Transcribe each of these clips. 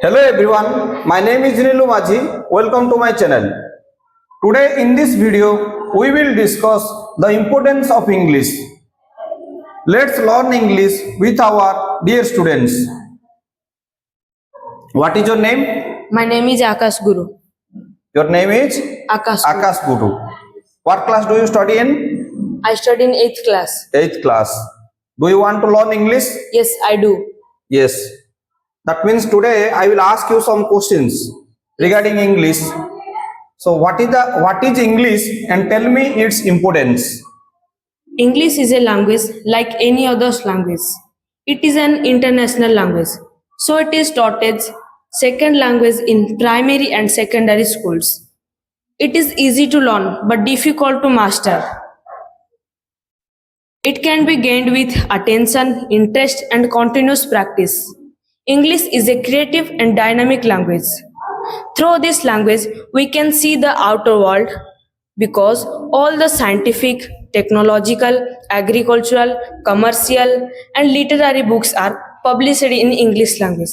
Hello everyone, my name is Nilu Maji. Welcome to my channel. Today in this video, we will discuss the importance of English. Let's learn English with our dear students. What is your name? My name is Akash Guru. Your name is Akash. Guru. Akash Guru. What class do you study in? I study in 8th class. 8th class. Do you want to learn English? Yes, I do. Yes. That means today I will ask you some questions regarding English. So what is English and tell me its importance. English is a language like any other language. It is an international language. So it is taught as second language in primary and secondary schools. It is easy to learn but difficult to master. It can be gained with attention, interest, and continuous practice. English is a creative and dynamic language. Through this language, we can see the outer world because all the scientific, technological, agricultural, commercial, and literary books are published in English language.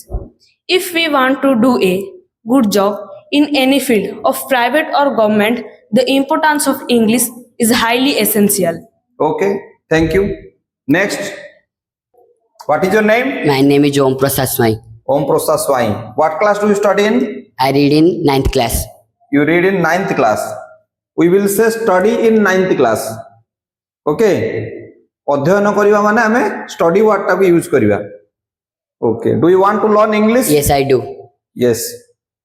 If we want to do a good job in any field of private or government, the importance of English is highly essential. Okay, thank you. Next, what is your name? My name is Om Prasad Swai. Om Prasad Swai. What class do you study in? I read in 9th class. You read in 9th class. We will say study in 9th class. Okay. अध्ययन करिवा माने हमें study word टाको use करिवा. Okay. Do you want to learn English? Yes, I do. Yes.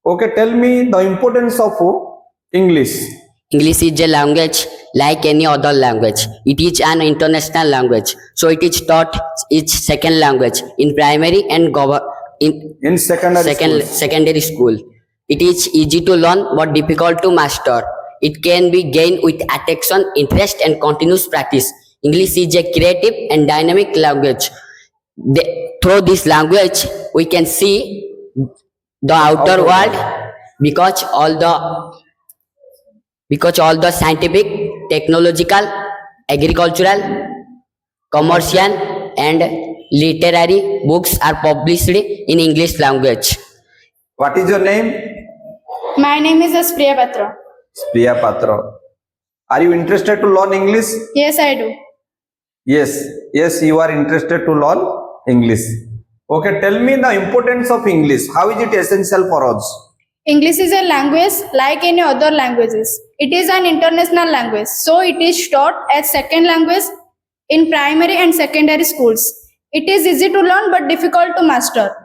Okay. Tell me the importance of English. English is a language like any other language. It is an international language. So it is taught its second language in primary and In secondary school. It is easy to learn but difficult to master. It can be gained with attention, interest, and continuous practice. English is a creative and dynamic language. Through this language, we can see the outer world because all the scientific, technological, agricultural, commercial, and literary books are published in English language. What is your name? My name is Aspriya Patra. Priya Patra. Are you interested to learn English? Yes, I do. Yes, you are interested to learn English. Okay, tell me the importance of English. How is it essential for us? English is a language like any other languages. It is an international language, so it is taught as second language in primary and secondary schools. It is easy to learn but difficult to master.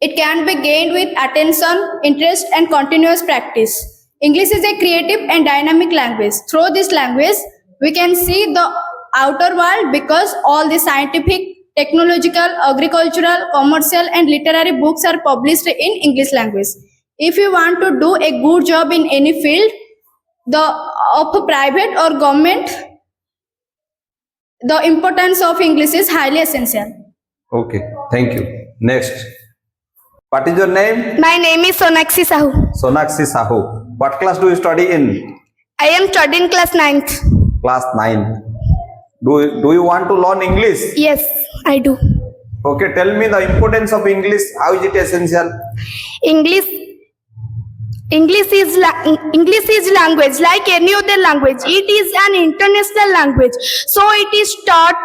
It can be gained with attention, interest, and continuous practice. English is a creative and dynamic language. Through this language, we can see the outer world because all the scientific, technological, agricultural, commercial, and literary books are published in English language. If you want to do a good job in any field, of private or government, the importance of English is highly essential. Okay, thank you. Next. What is your name? My name is Sonakshi Sahu. Sonakshi Sahu. What class do you study in? I am studying class 9th. Class 9. Do you want to learn English? Yes, I do. Okay, tell me the importance of English. How is it essential? English is language like any other language. It is an international language, so it is taught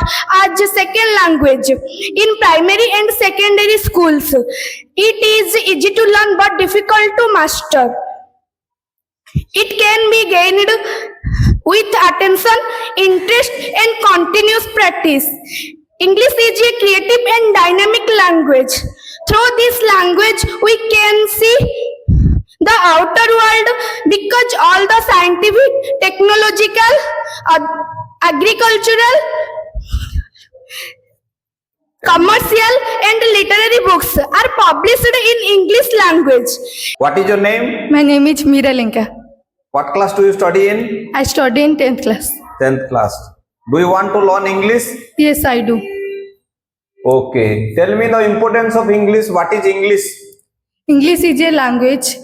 as a second language in primary and secondary schools. It is easy to learn but difficult to master. It can be gained with attention, interest, and continuous practice. English is a creative and dynamic language. Through this language, we can see the outer world because all the scientific, technological, agricultural, commercial, and literary books are published in English language. What is your name? My name is Meera Linka. What class do you study in? I study in 10th class. 10th class. Do you want to learn English? Yes, I do. Okay. Tell me the importance of English. What is English? English is a language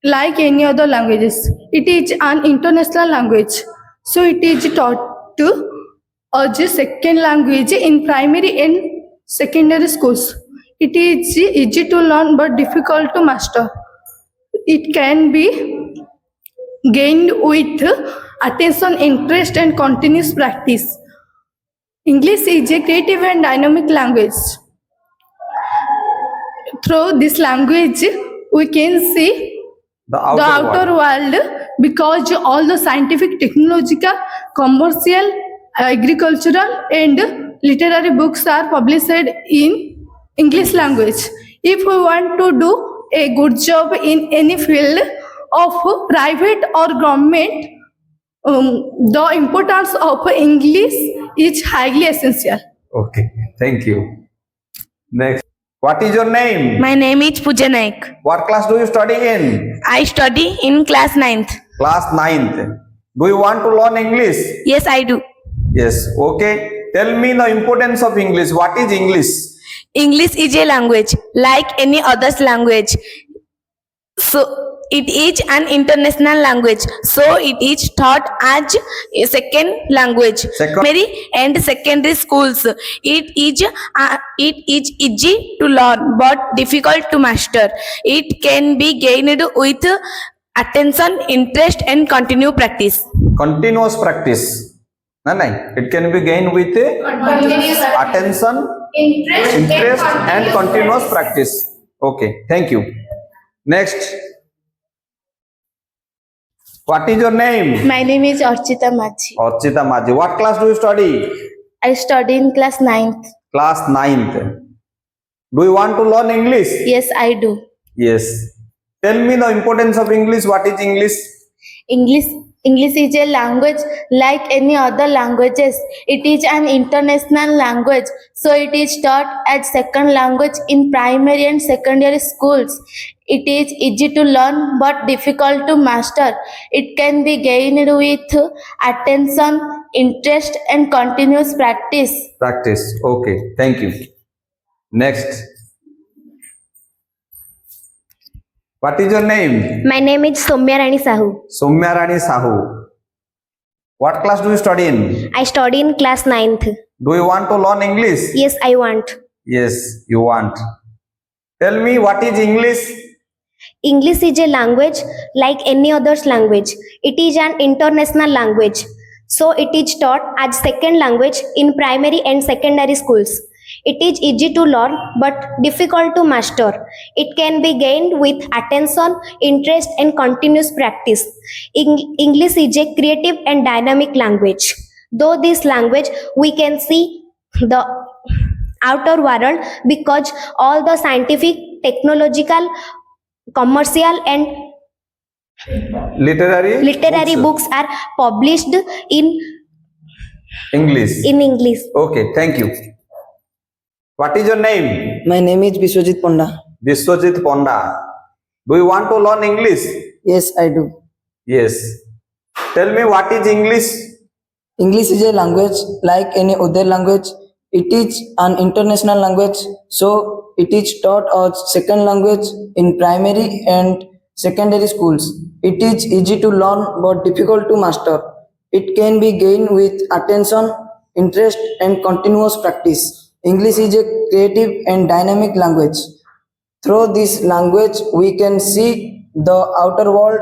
like any other languages. It is an international language. So it is taught to as a second language in primary and secondary schools. It is easy to learn but difficult to master. It can be gained with attention, interest, and continuous practice. English is a creative and dynamic language. Through this language, we can see The the outer world because all the scientific, technological, commercial, agricultural, and literary books are published in English language. If we want to do a good job in any field of private or government, the importance of English is highly essential. Okay, thank you. Next, what is your name? My name is Pooja Naik. What class do you study in? I study in class 9th. Class 9th. Do you want to learn English? Yes, I do. Yes. Okay. Tell me the importance of English. What is English? English is a language like any other language. So it is an international language. So it is taught as a second language. Primary and secondary schools. It is easy to learn but difficult to master. It can be gained with attention, interest, and continued practice. Continuous practice. No. It can be gained with attention, interest, and continuous practice. Okay. Thank you. Next. What is your name? My name is Archita Machi. Archita Maji. What class do you study? I study in class 9th. Class 9th. Do you want to learn English? Yes, I do. Yes. Tell me the importance of English. What is English? English is a language like any other languages. It is an international language, so it is taught as second language in primary and secondary schools. It is easy to learn but difficult to master. It can be gained with attention, interest, and continuous practice. Practice. Okay. Thank you. Next. What is your name? My name is Soumya Rani Sahu. Soumya Rani Sahu. What class do you study in? I study in class 9th. Do you want to learn English? Yes, I want. Yes, you want. Tell me what is English? English is a language like any other language. It is an international language. So it is taught as second language in primary and secondary schools. It is easy to learn but difficult to master. It can be gained with attention, interest, and continuous practice. English is a creative and dynamic language. Though this language we can see the outer world because all the scientific, technological, commercial, and Literary books are published in English. English. Okay, thank you. What is your name? My name is Biswajit Ponda. Biswajit Ponda. Do you want to learn English? Yes, I do. Yes. Tell me what is English? English is a language like any other language. It is an international language, so it is taught as second language in primary and secondary schools. It is easy to learn but difficult to master. It can be gained with attention, interest, and continuous practice. English is a creative and dynamic language. Through this language, we can see the outer world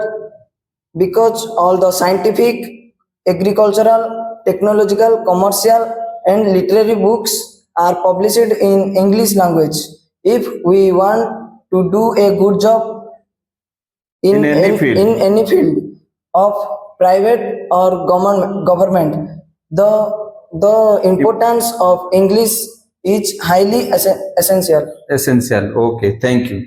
because all the scientific, agricultural, technological, commercial, and literary books are published in English language. If we want to do a good job In any field. in any field of private or government, the importance of English is highly essential. Essential. Okay, thank you.